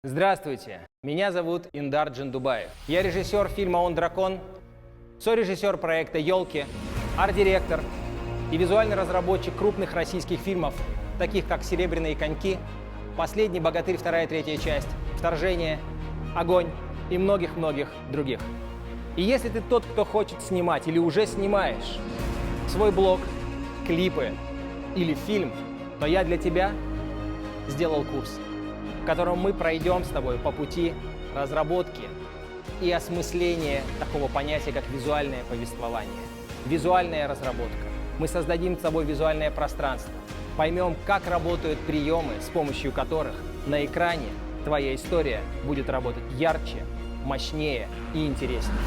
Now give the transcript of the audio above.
Здравствуйте, меня зовут Индар Джандубаев. Я режиссер фильма «Он дракон», сорежиссер проекта «Елки», арт-директор и визуальный разработчик крупных российских фильмов, таких как «Серебряные коньки», «Последний богатырь», вторая и третья часть, «Вторжение», «Огонь» и многих-многих других. И если ты тот, кто хочет снимать или уже снимаешь свой блог, клипы или фильм, то я для тебя сделал курс, в котором мы пройдем с тобой по пути разработки и осмысления такого понятия, как визуальное повествование, визуальная разработка. Мы создадим с тобой визуальное пространство, поймем, как работают приемы, с помощью которых на экране твоя история будет работать ярче, мощнее и интереснее.